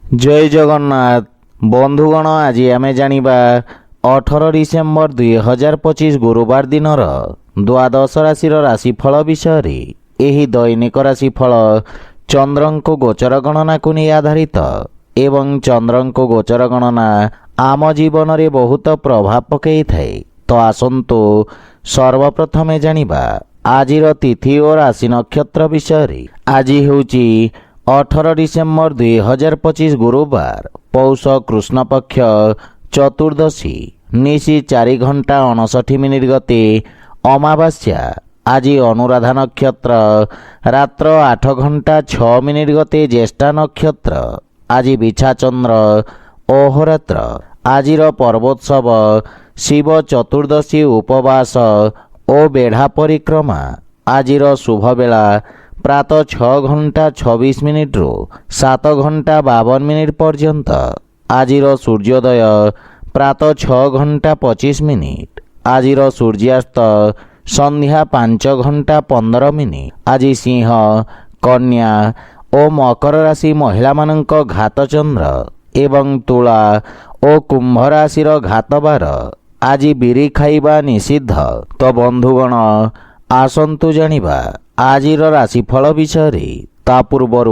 जय जगन्नाथ बंधुगण आज आमे जानिबा 18 डिसेम्बर 2025 गुरुवार दिनर द्वादश राशि राशिफल विषय। एही दैनिक राशिफल चंद्रंको गोचर गणना को नहीं आधारित एवं चंद्रंको गोचर गणना आम जीवन रे बहुत प्रभाव पकई थाए। तो आसंतु सर्वप्रथमे जानिबा आजिर तिथि और राशि नक्षत्र विषय। आज हेउची 18 डिसेम्बर 2025 गुरुवार पौष कृष्ण पक्ष चतुर्दशी निशी 4 घंटा 59 मिनिट गते अमावास्या। आज अनुराधा नक्षत्र रात्र 8 घंटा 6 मिनिट गते ज्येष्ठा नक्षत्र। आज बिछा चंद्र अहोरात्र। आजिर पर्वोत्सव शिव चतुर्दशी उपवास और बेढ़ा परिक्रमा। आजिर शुभ बेला प्रातः 6 घंटा 26 मिनिट रु 7 घंटा 52 मिनिट पर्यंत। आजिर सूर्योदय प्रातः 6 घंटा 25 मिनिट। आजिर सूर्यास्त संध्या 5 घंटा 15 मिनिट। आज सिंह कन्या और मकर राशि महिला मानक घात चंद्र एवं तुला और कुंभ राशि घात बार। आज बिरी खाइबा निषिद्ध। तो बंधुगण आसंतु जानिबा आजिर राशिफल विषय। ता पूर्वर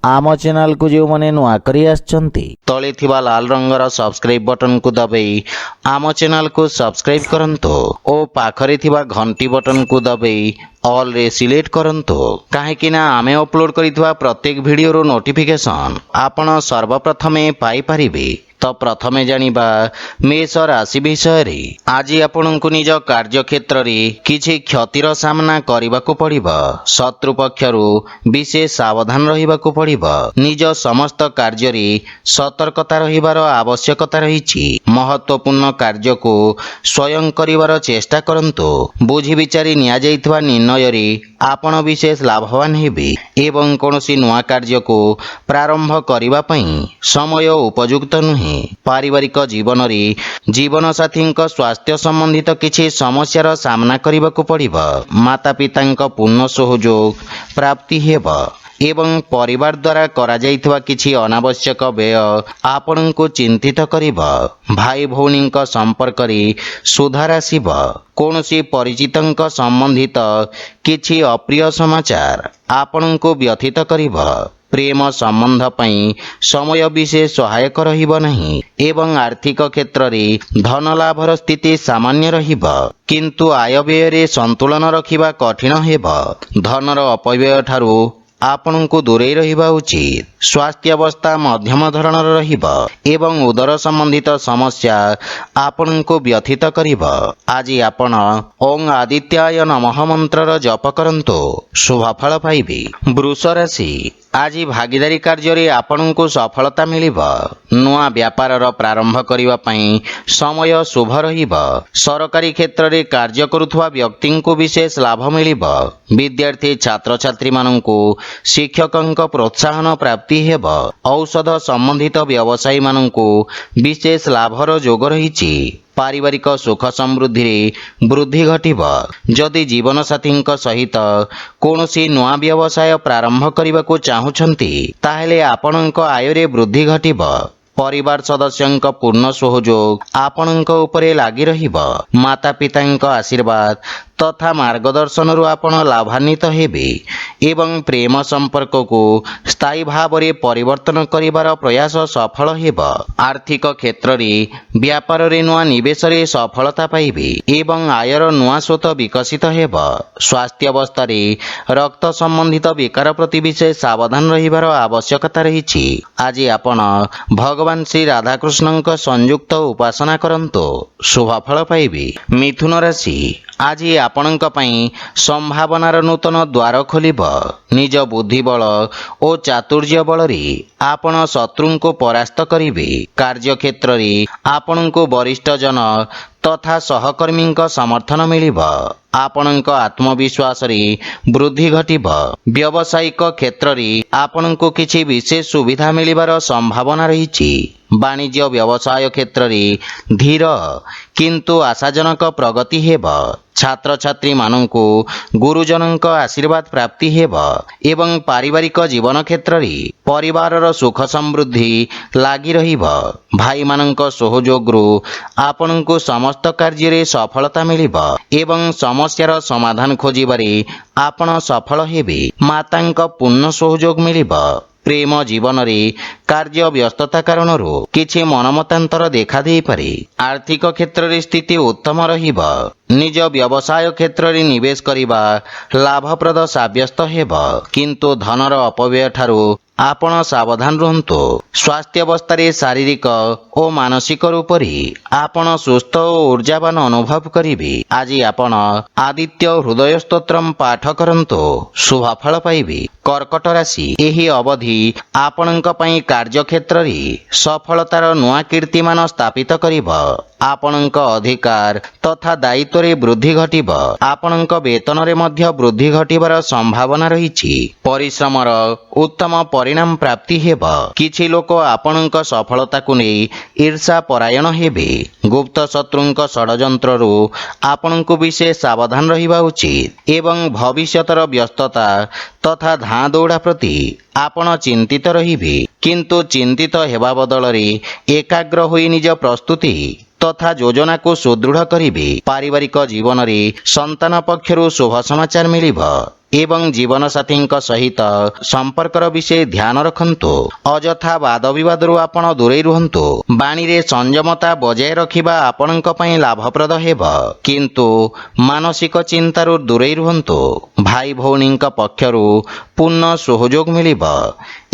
आम चैनल को जो मैंने नुआ करी आछंती तले थिबा लाल रंगर सब्सक्राइब बटन को दबाई आम चैनल को सब्सक्राइब करंतो और पाखरे थिबा घंटी बटन को दबाई ऑल रे सिलेक्ट करंतो काहेकि ना आमे अपलोड करिथबा प्रत्येक वीडियो रो नोटिफिकेशन आपण सर्वप्रथमे पाई परिबे। तो प्रथमे जानिबा मेष राशि विषय। आज आपनकु निज कार्य क्षेत्र रे किछि क्षतिर सामना करिबाकु पड़िबो। शत्रु पक्षरु विशेष सावधान रहिबाकु पड़िबो। निज समस्त कार्य रे सतर्कता रहिबार आवश्यकता रहिछि। महत्वपूर्ण कार्य को स्वयं करिवार चेष्टा करंतु। बुझी विचारी निया जाइथबा निर्णय रे आपण विशेष लाभवान हेबे एवं कोनोसी नुआ कार्य को प्रारंभ करिबा पई समय उपयुक्त नुहे। पारिवारिक जीवन रे जीवन साथी स्वास्थ्य संबंधित किछि समस्यार सामना करिबाकु पड़िबो। माता पितांक पूर्ण सहयोग प्राप्ति हेबो एवं परिवार द्वारा करा जाइथवा किछि अनावश्यक व्यय आपनकु चिंतित करिबो। भाई भौणींक संपर्क रे सुधार आसिबो। कोनोसी परिचितंक संबंधित किछि अप्रिय समाचार आपनकु व्यथित करिबो। प्रेम संबंध पई समय विशेष सहायक रहिबो नहीं एवं आर्थिक क्षेत्र रे धन लाभर स्थिति सामान्य रहिबो किंतु आय व्यय रे संतुलन रखिबा कठिन हेबो। धनर अपव्यय ठारू आपनकु दूरे रहिबा उचित। स्वास्थ्य अवस्था मध्यम धरणर रहिबो एवं उदर संबंधित समस्या आपनकु व्यथित करिबो। आज आपण ओं आदित्याय नमः मंत्रर जप करंतो शुभ फल पाइबे। वृष राशि आज भागीदारी कार्य रे आपनकु सफलता मिलिबो। नुआ व्यापारर प्रारंभ करिबा पई समय शुभ रहिबो। सरकारी क्षेत्र रे कार्य करुथवा व्यक्तिंकु विशेष लाभ मिलिबो। विद्यार्थी छात्र छात्री माननकु शिक्षकंक प्रोत्साहन प्राप्ति हेबो। औषध संबंधित व्यवसायी माननकु विशेष लाभर जोग रहिछि। पारिवारिक सुख समृद्धि रे वृद्धि घटिबो। जदि जीवन साथी सहित कोनोसी नुआ व्यवसाय प्रारंभ करिबाकु चाहुछंती ताहेले आपनक आय रे वृद्धि घटिबो। परिवार सदस्यंक पूर्ण सहयोग आपनक उपरे लागि रहिबो। माता पितांक आशीर्वाद तथा मार्गदर्शन रु आपण लाभान्वित हेबे एवं प्रेम संपर्क को स्थायी भाव रे परिवर्तन करिवार प्रयास सफल हेबो। आर्थिक क्षेत्र रे व्यापार रे नुआ निवेश रे सफलता पाइबे एवं आयर नुआ स्रोत विकसित हेबो। स्वास्थ्य अवस्था रे रक्त संबंधित विकार प्रति विशेष सावधान रहिबार आवश्यकता रहिछि। आज आपण भगवान श्री राधाकृष्णंक संयुक्त उपासना करंतो शुभ फल पाइबे। मिथुन राशि आज आपणक पई संभावनार नूतन द्वार खोलिब। निज बुद्धि बल और चातुर्य बल रे आपण शत्रुंको परास्त करिवे। कार्य क्षेत्र रे आपणको वरिष्ठ जन तथा सहकर्मींक समर्थन मिलिब। आपणक आत्मविश्वास रे वृद्धि घटिब। व्यावसायिक क्षेत्र रे आपणको किछि विशेष सुविधा मिलिबार संभावना रहिछि। ବାଣିଜ୍ୟ ବ୍ୟବସାୟ କ୍ଷେତ୍ରରେ ଧୀର କିନ୍ତୁ ଆଶାଜନକ ପ୍ରଗତି ହେବ। ଛାତ୍ରଛାତ୍ରୀମାନଙ୍କୁ ଗୁରୁଜନଙ୍କ ଆଶୀର୍ବାଦ ପ୍ରାପ୍ତି ହେବ ଏବଂ ପାରିବାରିକ ଜୀବନ କ୍ଷେତ୍ରରେ ପରିବାରର ସୁଖ ସମୃଦ୍ଧି ଲାଗି ରହିବ। ଭାଇମାନଙ୍କ ସହଯୋଗରୁ ଆପଣଙ୍କୁ ସମସ୍ତ କାର୍ଯ୍ୟରେ ସଫଳତା ମିଳିବ ଏବଂ ସମସ୍ୟାର ସମାଧାନ ଖୋଜିବାରେ ଆପଣ ସଫଳ ହେବେ। ମାତାଙ୍କ ପୂର୍ଣ୍ଣ ସହଯୋଗ ମିଳିବ। ପ୍ରେମ ଜୀବନରେ କାର୍ଯ୍ୟ ବ୍ୟସ୍ତତା କାରଣରୁ କିଛି ମନମତାନ୍ତର ଦେଖାଦେଇପାରେ। ଆର୍ଥିକ କ୍ଷେତ୍ରରେ ସ୍ଥିତି ଉତ୍ତମ ରହିବ। ନିଜ ବ୍ୟବସାୟ କ୍ଷେତ୍ରରେ ନିବେଶ କରିବା ଲାଭପ୍ରଦ ସାବ୍ୟସ୍ତ ହେବ, କିନ୍ତୁ ଧନର ଅପବ୍ୟୟ ଠାରୁ ଆପଣ ସାବଧାନ ରୁହନ୍ତୁ। ସ୍ୱାସ୍ଥ୍ୟାବସ୍ଥାରେ ଶାରୀରିକ ଓ ମାନସିକ ରୂପରେ ଆପଣ ସୁସ୍ଥ ଓ ଊର୍ଜାବାନ ଅନୁଭବ କରିବେ। ଆଜି ଆପଣ ଆଦିତ୍ୟ ହୃଦୟ ସ୍ତୋତ୍ରମ୍ ପାଠ କରନ୍ତୁ, ଶୁଭଫଳ ପାଇବେ। କର୍କଟ ରାଶି, ଏହି ଅବଧି ଆପଣଙ୍କ ପାଇଁ କାର୍ଯ୍ୟକ୍ଷେତ୍ରରେ ସଫଳତାର ନୂଆ କୀର୍ତ୍ତିମାନ ସ୍ଥାପିତ କରିବ। ଆପଣଙ୍କ ଅଧିକାର ତଥା ଦାୟିତ୍ୱରେ ବୃଦ୍ଧି ଘଟିବ। ଆପଣଙ୍କ ବେତନରେ ମଧ୍ୟ ବୃଦ୍ଧି ଘଟିବାର ସମ୍ଭାବନା ରହିଛି। ପରିଶ୍ରମର ଉତ୍ତମ ପରିଣାମ ପ୍ରାପ୍ତି ହେବ। କିଛି ଲୋକ ଆପଣଙ୍କ ସଫଳତାକୁ ନେଇ ଈର୍ଷା ପରାୟଣ ହେବେ। ଗୁପ୍ତ ଶତ୍ରୁଙ୍କ ଷଡ଼ଯନ୍ତ୍ରରୁ ଆପଣଙ୍କୁ ବିଶେଷ ସାବଧାନ ରହିବା ଉଚିତ ଏବଂ ଭବିଷ୍ୟତର ବ୍ୟସ୍ତତା ତଥା ଧାଁ ଦୌଡ଼ା ପ୍ରତି ଆପଣ ଚିନ୍ତିତ ରହିବେ। କିନ୍ତୁ ଚିନ୍ତିତ ହେବା ବଦଳରେ ଏକାଗ୍ର ହୋଇ ନିଜ ପ୍ରସ୍ତୁତି ତଥା ଯୋଜନାକୁ ସୁଦୃଢ଼ କରିବେ। ପାରିବାରିକ ଜୀବନରେ ସନ୍ତାନ ପକ୍ଷରୁ ଶୁଭ ସମାଚାର ମିଳିବ ଏବଂ ଜୀବନସାଥୀଙ୍କ ସହିତ ସମ୍ପର୍କର ବିଷୟ ଧ୍ୟାନ ରଖନ୍ତୁ। ଅଯଥା ବାଦବିବାଦରୁ ଆପଣ ଦୂରେଇ ରୁହନ୍ତୁ। ବାଣୀରେ ସଂଯମତା ବଜାୟ ରଖିବା ଆପଣଙ୍କ ପାଇଁ ଲାଭପ୍ରଦ ହେବ, କିନ୍ତୁ ମାନସିକ ଚିନ୍ତାରୁ ଦୂରେଇ ରୁହନ୍ତୁ। ଭାଇ ଭଉଣୀଙ୍କ ପକ୍ଷରୁ ପୂର୍ଣ୍ଣ ସହଯୋଗ ମିଳିବ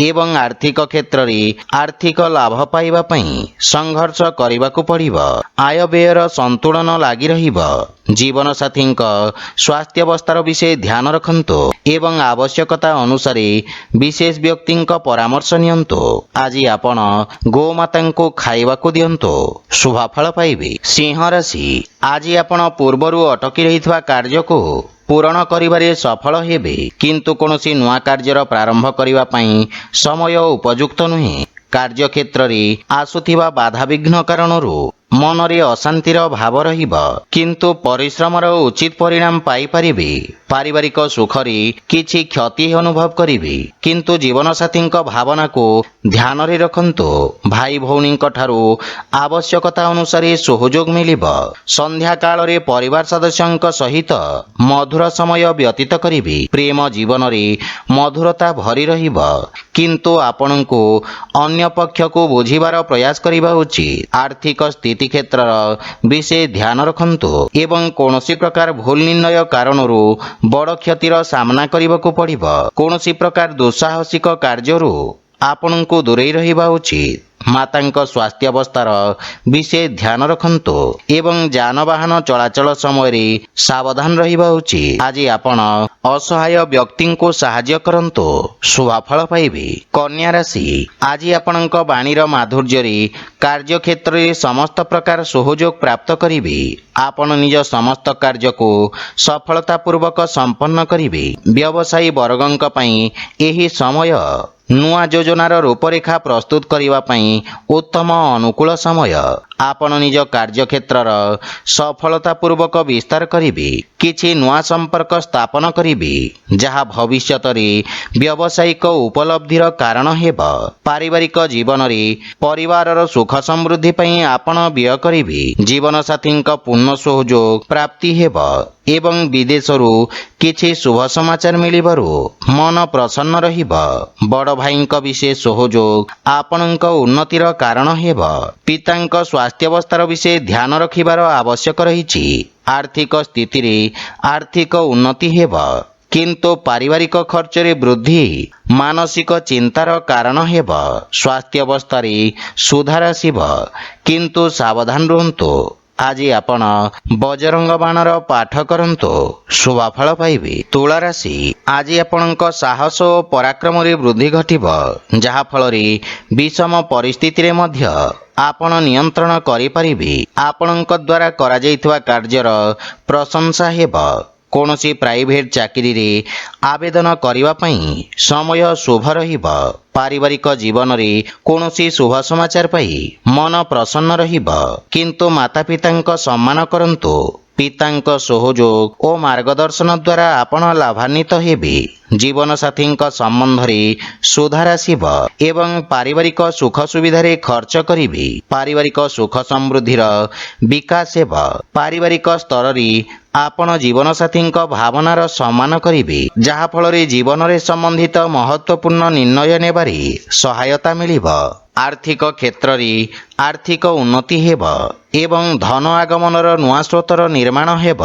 ଏବଂ ଆର୍ଥିକ କ୍ଷେତ୍ରରେ ଆର୍ଥିକ ଲାଭ ପାଇବା ପାଇଁ ସଂଘର୍ଷ କରିବାକୁ ପଡ଼ିବ। ଆୟବ୍ୟୟର ସନ୍ତୁଳନ ଲାଗି ରହିବ। ଜୀବନସାଥୀଙ୍କ ସ୍ୱାସ୍ଥ୍ୟାବସ୍ଥାର ବିଷୟ ଧ୍ୟାନ ରଖନ୍ତୁ ଏବଂ ଆବଶ୍ୟକତା ଅନୁସାରେ ବିଶେଷ ବ୍ୟକ୍ତିଙ୍କ ପରାମର୍ଶ ନିଅନ୍ତୁ। ଆଜି ଆପଣ ଗୋମାତାଙ୍କୁ ଖାଇବାକୁ ଦିଅନ୍ତୁ, ଶୁଭଫଳ ପାଇବେ। ସିଂହ ରାଶି, ଆଜି ଆପଣ ପୂର୍ବରୁ ଅଟକି ରହିଥିବା କାର୍ଯ୍ୟକୁ ପୂରଣ କରିବାରେ ସଫଳ ହେବେ, କିନ୍ତୁ କୌଣସି ନୂଆ କାର୍ଯ୍ୟର ପ୍ରାରମ୍ଭ କରିବା ପାଇଁ ସମୟ ଉପଯୁକ୍ତ ନୁହେଁ। କାର୍ଯ୍ୟକ୍ଷେତ୍ରରେ ଆସୁଥିବା ବାଧାବିଘ୍ନ କାରଣରୁ ମନରେ ଅଶାନ୍ତିର ଭାବ ରହିବ, କିନ୍ତୁ ପରିଶ୍ରମର ଉଚିତ ପରିଣାମ ପାଇପାରିବେ। ପାରିବାରିକ ସୁଖରେ କିଛି କ୍ଷତି ଅନୁଭବ କରିବେ, କିନ୍ତୁ ଜୀବନସାଥୀଙ୍କ ଭାବନାକୁ ଧ୍ୟାନରେ ରଖନ୍ତୁ। ଭାଇ ଭଉଣୀଙ୍କ ଠାରୁ ଆବଶ୍ୟକତା ଅନୁସାରେ ସହଯୋଗ ମିଳିବ। ସନ୍ଧ୍ୟା କାଳରେ ପରିବାର ସଦସ୍ୟଙ୍କ ସହିତ ମଧୁର ସମୟ ବ୍ୟତୀତ କରିବେ। ପ୍ରେମ ଜୀବନରେ ମଧୁରତା ଭରି ରହିବ, କିନ୍ତୁ ଆପଣଙ୍କୁ ଅନ୍ୟ ପକ୍ଷକୁ ବୁଝିବାର ପ୍ରୟାସ କରିବା ଉଚିତ। ଆର୍ଥିକ ସ୍ଥିତି କ୍ଷେତ୍ରର ବିଶେଷ ଧ୍ୟାନ ରଖନ୍ତୁ ଏବଂ କୌଣସି ପ୍ରକାର ଭୁଲ ନିର୍ଣ୍ଣୟ କାରଣରୁ ବଡ଼ କ୍ଷତିର ସାମ୍ନା କରିବାକୁ ପଡ଼ିବ। କୌଣସି ପ୍ରକାର ଦୁଃସାହସିକ କାର୍ଯ୍ୟରୁ ଆପଣଙ୍କୁ ଦୂରେଇ ରହିବା ଉଚିତ। ମାତାଙ୍କ ସ୍ୱାସ୍ଥ୍ୟାବସ୍ଥାର ବିଶେଷ ଧ୍ୟାନ ରଖନ୍ତୁ ଏବଂ ଯାନବାହନ ଚଳାଚଳ ସମୟରେ ସାବଧାନ ରହିବା ଉଚିତ। ଆଜି ଆପଣ ଅସହାୟ ବ୍ୟକ୍ତିଙ୍କୁ ସାହାଯ୍ୟ କରନ୍ତୁ, ଶୁଭଫଳ ପାଇବେ। କନ୍ୟା ରାଶି, ଆଜି ଆପଣଙ୍କ ବାଣୀର ମାଧୁର୍ଯ୍ୟରେ କାର୍ଯ୍ୟକ୍ଷେତ୍ରରେ ସମସ୍ତ ପ୍ରକାର ସହଯୋଗ ପ୍ରାପ୍ତ କରିବେ। ଆପଣ ନିଜ ସମସ୍ତ କାର୍ଯ୍ୟକୁ ସଫଳତାପୂର୍ବକ ସମ୍ପନ୍ନ କରିବେ। ବ୍ୟବସାୟୀ ବର୍ଗଙ୍କ ପାଇଁ ଏହି ସମୟ ନୂଆ ଯୋଜନାର ରୂପରେଖା ପ୍ରସ୍ତୁତ କରିବା ପାଇଁ ଉତ୍ତମ ଅନୁକୂଳ ସମୟ। ଆପଣ ନିଜ କାର୍ଯ୍ୟକ୍ଷେତ୍ରର ସଫଳତାପୂର୍ବକ ବିସ୍ତାର କରିବେ। କିଛି ନୂଆ ସମ୍ପର୍କ ସ୍ଥାପନ କରିବେ, ଯାହା ଭବିଷ୍ୟତରେ ବ୍ୟବସାୟିକ ଉପଲବ୍ଧିର କାରଣ ହେବ। ପାରିବାରିକ ଜୀବନରେ ପରିବାରର ସୁଖ ସମୃଦ୍ଧି ପାଇଁ ଆପଣ ବ୍ୟୟ କରିବେ। ଜୀବନସାଥୀଙ୍କ ପୂର୍ଣ୍ଣ ସହଯୋଗ ପ୍ରାପ୍ତି ହେବ ଏବଂ ବିଦେଶରୁ କିଛି ଶୁଭ ସମାଚାର ମିଳିବାରୁ ମନ ପ୍ରସନ୍ନ ରହିବ। ବଡ଼ ଭାଇଙ୍କ ବିଶେଷ ସହଯୋଗ ଆପଣଙ୍କ ଉନ୍ନତିର କାରଣ ହେବ। ପିତାଙ୍କ ସ୍ୱାସ୍ଥ୍ୟାବସ୍ଥାର ବିଷୟ ଧ୍ୟାନ ରଖିବାର ଆବଶ୍ୟକ ରହିଛି। ଆର୍ଥିକ ସ୍ଥିତିରେ ଆର୍ଥିକ ଉନ୍ନତି ହେବ, କିନ୍ତୁ ପାରିବାରିକ ଖର୍ଚ୍ଚରେ ବୃଦ୍ଧି ମାନସିକ ଚିନ୍ତାର କାରଣ ହେବ। ସ୍ୱାସ୍ଥ୍ୟାବସ୍ଥାରେ ସୁଧାର ଆସିବ, କିନ୍ତୁ ସାବଧାନ ରୁହନ୍ତୁ। ଆଜି ଆପଣ ବଜରଙ୍ଗ ବାଣର ପାଠ କରନ୍ତୁ, ଶୁଭଫଳ ପାଇବେ। ତୁଳା ରାଶି, ଆଜି ଆପଣଙ୍କ ସାହସ ଓ ପରାକ୍ରମରେ ବୃଦ୍ଧି ଘଟିବ, ଯାହାଫଳରେ ବିଷମ ପରିସ୍ଥିତିରେ ମଧ୍ୟ ଆପଣ ନିୟନ୍ତ୍ରଣ କରିପାରିବେ। ଆପଣଙ୍କ ଦ୍ୱାରା କରାଯାଇଥିବା କାର୍ଯ୍ୟର ପ୍ରଶଂସା ହେବ କୌଣସି ପ୍ରାଇଭେଟ୍ ଚାକିରିରେ ଆବେଦନ କରିବା ପାଇଁ ସମୟ ଶୁଭ ରହିବ। ପାରିବାରିକ ଜୀବନରେ କୌଣସି ଶୁଭ ସମାଚାର ପାଇ ମନ ପ୍ରସନ୍ନ ରହିବ। କିନ୍ତୁ ମାତାପିତାଙ୍କ ସମ୍ମାନ କରନ୍ତୁ। ପିତାଙ୍କ ସହଯୋଗ ଓ ମାର୍ଗଦର୍ଶନ ଦ୍ୱାରା ଆପଣ ଲାଭାନ୍ୱିତ ହେବେ। ଜୀବନସାଥୀଙ୍କ ସମ୍ବନ୍ଧରେ ସୁଧାର ଆସିବ ଏବଂ ପାରିବାରିକ ସୁଖ ସୁବିଧାରେ ଖର୍ଚ୍ଚ କରିବେ। ପାରିବାରିକ ସୁଖ ସମୃଦ୍ଧିର ବିକାଶ ହେବ। ପାରିବାରିକ ସ୍ତରରେ ଆପଣ ଜୀବନସାଥୀଙ୍କ ଭାବନାର ସମ୍ମାନ କରିବେ, ଯାହାଫଳରେ ଜୀବନରେ ସମ୍ବନ୍ଧିତ ମହତ୍ତ୍ୱପୂର୍ଣ୍ଣ ନିର୍ଣ୍ଣୟ ନେବାରେ ସହାୟତା ମିଳିବ। ଆର୍ଥିକ କ୍ଷେତ୍ରରେ ଆର୍ଥିକ ଉନ୍ନତି ହେବ ଏବଂ ଧନ ଆଗମନର ନୂଆ ସ୍ରୋତର ନିର୍ମାଣ ହେବ।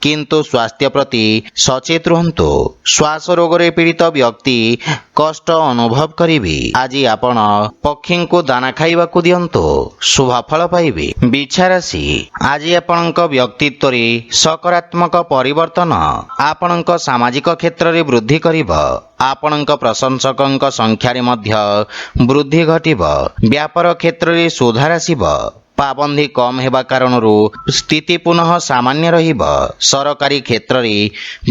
କିନ୍ତୁ ସ୍ୱାସ୍ଥ୍ୟ ପ୍ରତି ସଚେତ ରୁହନ୍ତୁ। ଶ୍ୱାସ ରୋଗରେ ପୀଡ଼ିତ ବ୍ୟକ୍ତି କଷ୍ଟ ଅନୁଭବ କରିବେ। ଆଜି ଆପଣ ପକ୍ଷୀଙ୍କୁ ଦାନା ଖାଇବାକୁ ଦିଅନ୍ତୁ, ଶୁଭ ଫଳ ପାଇବେ। ବିଛା ରାଶି, ଆଜି ଆପଣଙ୍କ ବ୍ୟକ୍ତିତ୍ୱରେ ସକାରାତ୍ମକ ପରିବର୍ତ୍ତନ ଆପଣଙ୍କ ସାମାଜିକ କ୍ଷେତ୍ରରେ ବୃଦ୍ଧି କରିବ। ଆପଣଙ୍କ ପ୍ରଶଂସକଙ୍କ ସଂଖ୍ୟାରେ ମଧ୍ୟ ବୃଦ୍ଧି ଘଟିବ। ବ୍ୟାପାର କ୍ଷେତ୍ରରେ ସୁଧାର ଆସିବ। ପାବନ୍ଦୀ କମ୍ ହେବା କାରଣରୁ ସ୍ଥିତି ପୁନଃ ସାମାନ୍ୟ ରହିବ। ସରକାରୀ କ୍ଷେତ୍ରରେ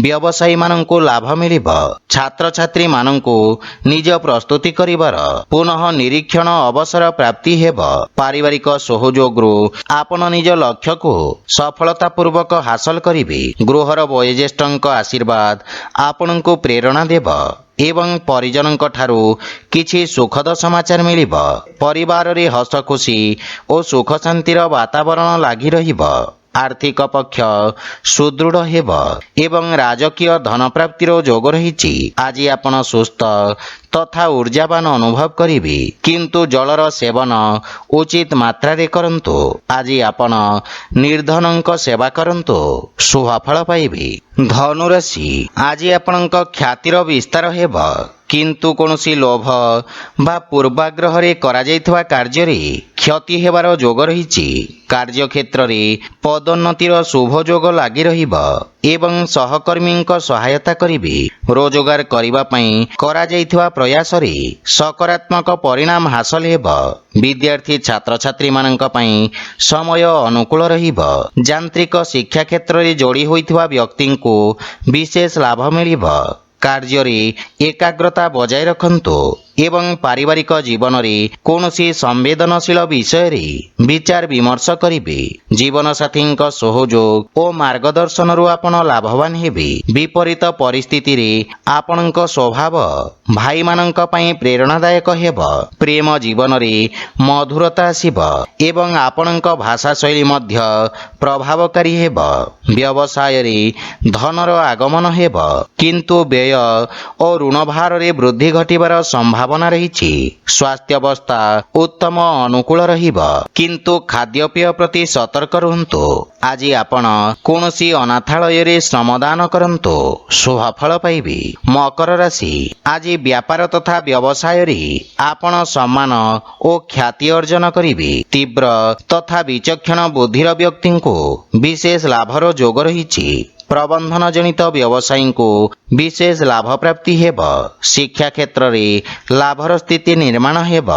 ବ୍ୟବସାୟୀମାନଙ୍କୁ ଲାଭ ମିଳିବ। ଛାତ୍ରଛାତ୍ରୀମାନଙ୍କୁ ନିଜ ପ୍ରସ୍ତୁତି କରିବାର ପୁନଃ ନିରୀକ୍ଷଣ ଅବସର ପ୍ରାପ୍ତି ହେବ। ପାରିବାରିକ ସହଯୋଗରୁ ଆପଣ ନିଜ ଲକ୍ଷ୍ୟକୁ ସଫଳତାପୂର୍ବକ ହାସଲ କରିବେ। ଗୃହର ବୟୋଜ୍ୟେଷ୍ଠଙ୍କ ଆଶୀର୍ବାଦ ଆପଣଙ୍କୁ ପ୍ରେରଣା ଦେବ ଏବଂ ପରିଜନଙ୍କ ଠାରୁ କିଛି ସୁଖଦ ସମାଚାର ମିଳିବ। ପରିବାରରେ ହସ ଖୁସି ଓ ସୁଖ ଶାନ୍ତିର ବାତାବରଣ ଲାଗି ରହିବ। ଆର୍ଥିକ ପକ୍ଷ ସୁଦୃଢ଼ ହେବ ଏବଂ ରାଜକୀୟ ଧନପ୍ରାପ୍ତିର ଯୋଗ ରହିଛି। ଆଜି ଆପଣ ସୁସ୍ଥ ତଥା ଉର୍ଜାବାନ ଅନୁଭବ କରିବେ, କିନ୍ତୁ ଜଳର ସେବନ ଉଚିତ ମାତ୍ରାରେ କରନ୍ତୁ। ଆଜି ଆପଣ ନିର୍ଧନଙ୍କ ସେବା କରନ୍ତୁ, ଶୁଭ ଫଳ ପାଇବେ। ଧନୁରାଶି, ଆଜି ଆପଣଙ୍କ ଖ୍ୟାତିର ବିସ୍ତାର ହେବ, କିନ୍ତୁ କୌଣସି ଲୋଭ ବା ପୂର୍ବାଗ୍ରହରେ କରାଯାଇଥିବା କାର୍ଯ୍ୟରେ କ୍ଷତି ହେବାର ଯୋଗ ରହିଛି। କାର୍ଯ୍ୟକ୍ଷେତ୍ରରେ ପଦୋନ୍ନତିର ଶୁଭ ଯୋଗ ଲାଗି ରହିବ ଏବଂ ସହକର୍ମୀଙ୍କ ସହାୟତା କରିବେ। ରୋଜଗାର କରିବା ପାଇଁ କରାଯାଇଥିବା ପ୍ରୟାସରେ ସକାରାତ୍ମକ ପରିଣାମ ହାସଲ ହେବ। ବିଦ୍ୟାର୍ଥୀ ଛାତ୍ରଛାତ୍ରୀମାନଙ୍କ ପାଇଁ ସମୟ ଅନୁକୂଳ ରହିବ। ଯାନ୍ତ୍ରିକ ଶିକ୍ଷା କ୍ଷେତ୍ରରେ ଯୋଡ଼ି ହୋଇଥିବା ବ୍ୟକ୍ତିଙ୍କୁ ବିଶେଷ ଲାଭ ମିଳିବ। କାର୍ଯ୍ୟରେ ଏକାଗ୍ରତା ବଜାୟ ରଖନ୍ତୁ ଏବଂ ପାରିବାରିକ ଜୀବନରେ କୌଣସି ସମ୍ବେଦନଶୀଳ ବିଷୟରେ ବିଚାର ବିମର୍ଶ କରିବେ। ଜୀବନସାଥୀଙ୍କ ସହଯୋଗ ଓ ମାର୍ଗଦର୍ଶନରୁ ଆପଣ ଲାଭବାନ ହେବେ। ବିପରୀତ ପରିସ୍ଥିତିରେ ଆପଣଙ୍କ ସ୍ୱଭାବ ଭାଇମାନଙ୍କ ପାଇଁ ପ୍ରେରଣାଦାୟକ ହେବ। ପ୍ରେମ ଜୀବନରେ ମଧୁରତା ଆସିବ ଏବଂ ଆପଣଙ୍କ ଭାଷାଶୈଳୀ ମଧ୍ୟ ପ୍ରଭାବକାରୀ ହେବ। ବ୍ୟବସାୟରେ ଧନର ଆଗମନ ହେବ, କିନ୍ତୁ ବ୍ୟୟ ଓ ଋଣ ଭାରରେ ବୃଦ୍ଧି ଘଟିବାର ସମ୍ଭାବନା ରହିଛି। ସ୍ୱାସ୍ଥ୍ୟାବସ୍ଥା ଉତ୍ତମ ଅନୁକୂଳ ରହିବ, କିନ୍ତୁ ଖାଦ୍ୟପେୟ ପ୍ରତି ସତର୍କ ରୁହନ୍ତୁ। ଆଜି ଆପଣ କୌଣସି ଅନାଥାଳୟରେ ଶ୍ରମଦାନ କରନ୍ତୁ, ଶୁଭ ଫଳ ପାଇବେ। ମକର ରାଶି, ଆଜି ବ୍ୟାପାର ତଥା ବ୍ୟବସାୟରେ ଆପଣ ସମ୍ମାନ ଓ ଖ୍ୟାତି ଅର୍ଜନ କରିବେ। ତୀବ୍ର ତଥା ବିଚକ୍ଷଣ ବୁଦ୍ଧିର ବ୍ୟକ୍ତିଙ୍କୁ ବିଶେଷ ଲାଭର ଯୋଗ ରହିଛି। ପ୍ରବନ୍ଧନ ଜନିତ ବ୍ୟବସାୟୀଙ୍କୁ ବିଶେଷ ଲାଭ ପ୍ରାପ୍ତି ହେବ। ଶିକ୍ଷା କ୍ଷେତ୍ରରେ ଲାଭର ସ୍ଥିତି ନିର୍ମାଣ ହେବ।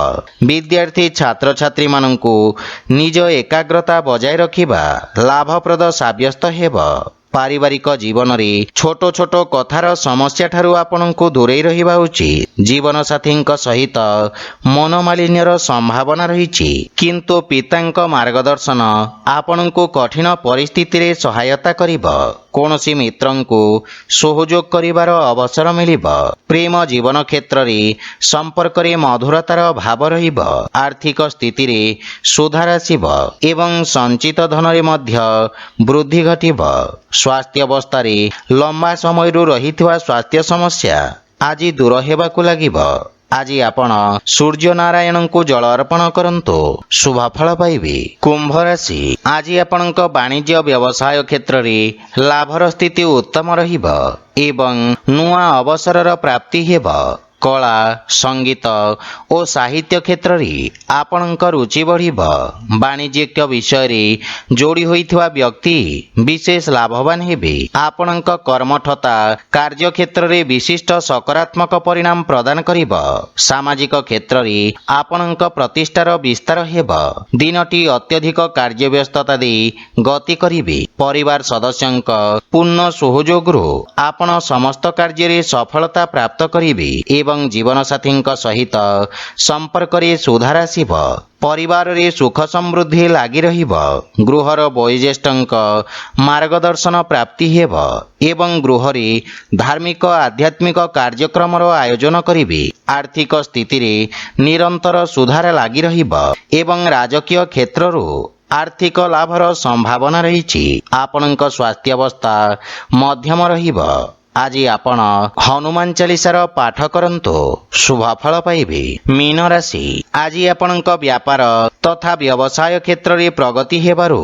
ବିଦ୍ୟାର୍ଥୀ ଛାତ୍ରଛାତ୍ରୀମାନଙ୍କୁ ନିଜ ଏକାଗ୍ରତା ବଜାୟ ରଖିବା ଲାଭପ୍ରଦ ସାବ୍ୟସ୍ତ ହେବ। ପାରିବାରିକ ଜୀବନରେ ଛୋଟ ଛୋଟ କଥାର ସମସ୍ୟାଠାରୁ ଆପଣଙ୍କୁ ଦୂରେଇ ରହିବା ଉଚିତ। ଜୀବନସାଥୀଙ୍କ ସହିତ ମନୋମାଳିନ୍ୟର ସମ୍ଭାବନା ରହିଛି, କିନ୍ତୁ ପିତାଙ୍କ ମାର୍ଗଦର୍ଶନ ଆପଣଙ୍କୁ କଠିନ ପରିସ୍ଥିତିରେ ସହାୟତା କରିବ। କୌଣସି ମିତ୍ରଙ୍କୁ ସହଯୋଗ କରିବାର ଅବସର ମିଳିବ। ପ୍ରେମ ଜୀବନ କ୍ଷେତ୍ରରେ ସମ୍ପର୍କରେ ମଧୁରତାର ଭାବ ରହିବ। ଆର୍ଥିକ ସ୍ଥିତିରେ ସୁଧାର ଆସିବ ଏବଂ ସଞ୍ଚିତ ଧନରେ ମଧ୍ୟ ବୃଦ୍ଧି ଘଟିବ। ସ୍ୱାସ୍ଥ୍ୟାବସ୍ଥାରେ ଲମ୍ବା ସମୟରୁ ରହିଥିବା ସ୍ୱାସ୍ଥ୍ୟ ସମସ୍ୟା ଆଜି ଦୂର ହେବାକୁ ଲାଗିବ। ଆଜି ଆପଣ ସୂର୍ଯ୍ୟ ନାରାୟଣଙ୍କୁ ଜଳ ଅର୍ପଣ କରନ୍ତୁ, ଶୁଭ ଫଳ ପାଇବେ। କୁମ୍ଭ ରାଶି, ଆଜି ଆପଣଙ୍କ ବାଣିଜ୍ୟ ବ୍ୟବସାୟ କ୍ଷେତ୍ରରେ ଲାଭର ସ୍ଥିତି ଉତ୍ତମ ରହିବ ଏବଂ ନୂଆ ଅବସରର ପ୍ରାପ୍ତି ହେବ। କଳା ସଙ୍ଗୀତ ଓ ସାହିତ୍ୟ କ୍ଷେତ୍ରରେ ଆପଣଙ୍କ ରୁଚି ବଢ଼ିବ। ବାଣିଜ୍ୟିକ ବିଷୟରେ ଯୋଡ଼ି ହୋଇଥିବା ବ୍ୟକ୍ତି ବିଶେଷ ଲାଭବାନ ହେବେ। ଆପଣଙ୍କ କର୍ମଠତା କାର୍ଯ୍ୟକ୍ଷେତ୍ରରେ ବିଶିଷ୍ଟ ସକାରାତ୍ମକ ପରିଣାମ ପ୍ରଦାନ କରିବ। ସାମାଜିକ କ୍ଷେତ୍ରରେ ଆପଣଙ୍କ ପ୍ରତିଷ୍ଠାର ବିସ୍ତାର ହେବ। ଦିନଟି ଅତ୍ୟଧିକ କାର୍ଯ୍ୟବ୍ୟସ୍ତତା ଦେଇ ଗତି କରିବେ। ପରିବାର ସଦସ୍ୟଙ୍କ ପୂର୍ଣ୍ଣ ସହଯୋଗରୁ ଆପଣ ସମସ୍ତ କାର୍ଯ୍ୟରେ ସଫଳତା ପ୍ରାପ୍ତ କରିବେ ଏବଂ ଜୀବନସାଥୀଙ୍କ ସହିତ ସମ୍ପର୍କରେ ସୁଧାର ଆସିବ। ପରିବାରରେ ସୁଖ ସମୃଦ୍ଧି ଲାଗି ରହିବ। ଗୃହର ବୟୋଜ୍ୟେଷ୍ଠଙ୍କ ମାର୍ଗଦର୍ଶନ ପ୍ରାପ୍ତି ହେବ ଏବଂ ଗୃହରେ ଧାର୍ମିକ ଆଧ୍ୟାତ୍ମିକ କାର୍ଯ୍ୟକ୍ରମର ଆୟୋଜନ କରିବେ। ଆର୍ଥିକ ସ୍ଥିତିରେ ନିରନ୍ତର ସୁଧାର ଲାଗି ରହିବ ଏବଂ ରାଜକୀୟ କ୍ଷେତ୍ରରୁ ଆର୍ଥିକ ଲାଭର ସମ୍ଭାବନା ରହିଛି। ଆପଣଙ୍କ ସ୍ୱାସ୍ଥ୍ୟାବସ୍ଥା ମଧ୍ୟମ ରହିବ। ଆଜି ଆପଣ ହନୁମାନ ଚାଳିଶାର ପାଠ କରନ୍ତୁ, ଶୁଭ ଫଳ ପାଇବେ। ମୀନ ରାଶି, ଆଜି ଆପଣଙ୍କ ବ୍ୟାପାର ତଥା ବ୍ୟବସାୟ କ୍ଷେତ୍ରରେ ପ୍ରଗତି ହେବାରୁ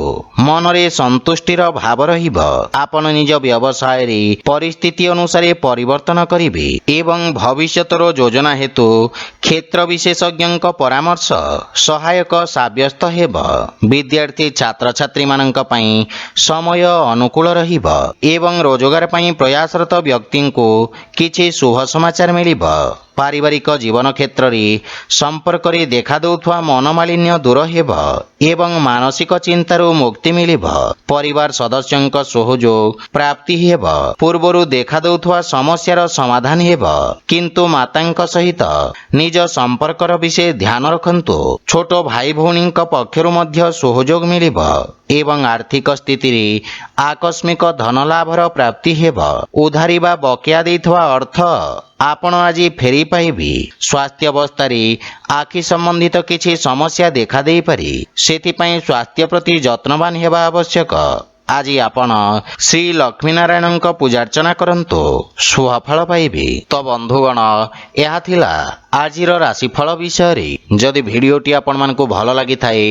ମନରେ ସନ୍ତୁଷ୍ଟିର ଭାବ ରହିବ। ଆପଣ ନିଜ ବ୍ୟବସାୟରେ ପରିସ୍ଥିତି ଅନୁସାରେ ପରିବର୍ତ୍ତନ କରିବେ ଏବଂ ଭବିଷ୍ୟତର ଯୋଜନା ହେତୁ କ୍ଷେତ୍ର ବିଶେଷଜ୍ଞଙ୍କ ପରାମର୍ଶ ସହାୟକ ସାବ୍ୟସ୍ତ ହେବ। ବିଦ୍ୟାର୍ଥୀ ଛାତ୍ରଛାତ୍ରୀମାନଙ୍କ ପାଇଁ ସମୟ ଅନୁକୂଳ ରହିବ ଏବଂ ରୋଜଗାର ପାଇଁ ପ୍ରୟାସରତ ବ୍ୟକ୍ତିଙ୍କୁ କିଛି ଶୁଭ ସମାଚାର ମିଳିବ। ପାରିବାରିକ ଜୀବନ କ୍ଷେତ୍ରରେ ସମ୍ପର୍କରେ ଦେଖାଦେଉଥିବା ମନୋମାଳିନ୍ୟ ଦୂର ହେବ ଏବଂ ମାନସିକ ଚିନ୍ତାରୁ ମୁକ୍ତି ମିଳିବ। ପରିବାର ସଦସ୍ୟଙ୍କ ସହଯୋଗ ପ୍ରାପ୍ତି ହେବ। ପୂର୍ବରୁ ଦେଖାଦେଉଥିବା ସମସ୍ୟାର ସମାଧାନ ହେବ, କିନ୍ତୁ ମାତାଙ୍କ ସହିତ ନିଜ ସମ୍ପର୍କର ବିଷୟ ଧ୍ୟାନ ରଖନ୍ତୁ। ଛୋଟ ଭାଇ ଭଉଣୀଙ୍କ ପକ୍ଷରୁ ମଧ୍ୟ ସହଯୋଗ ମିଳିବ ଏବଂ ଆର୍ଥିକ ସ୍ଥିତିରେ ଆକସ୍ମିକ ଧନଲାଭର ପ୍ରାପ୍ତି ହେବ। ଉଧାରୀ ବା ବକେୟା ଦେଇଥିବା ଅର୍ଥ ଆପଣ ଆଜି ଫେରି ପାଇବେ। ସ୍ୱାସ୍ଥ୍ୟାବସ୍ଥାରେ ଆଖି ସମ୍ବନ୍ଧିତ କିଛି ସମସ୍ୟା ଦେଖାଦେଇପାରେ, ସେଥିପାଇଁ ସ୍ୱାସ୍ଥ୍ୟ ପ୍ରତି ଯତ୍ନବାନ ହେବା ଆବଶ୍ୟକ। ଆଜି ଆପଣ ଶ୍ରୀ ଲକ୍ଷ୍ମୀନାରାୟଣଙ୍କ ପୂଜାର୍ଚ୍ଚନା କରନ୍ତୁ, ଶୁଭ ଫଳ ପାଇବେ। ତ ବନ୍ଧୁଗଣ, ଏହା ଥିଲା ଆଜିର ରାଶିଫଳ ବିଷୟରେ। ଯଦି ଭିଡ଼ିଓଟି ଆପଣମାନଙ୍କୁ ଭଲ ଲାଗିଥାଏ,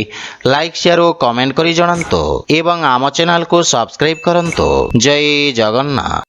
ଲାଇକ୍ ସେୟାର ଓ କମେଣ୍ଟ କରି ଜଣାନ୍ତୁ ଏବଂ ଆମ ଚ୍ୟାନେଲକୁ ସବସ୍କ୍ରାଇବ୍ କରନ୍ତୁ। ଜୟ ଜଗନ୍ନାଥ।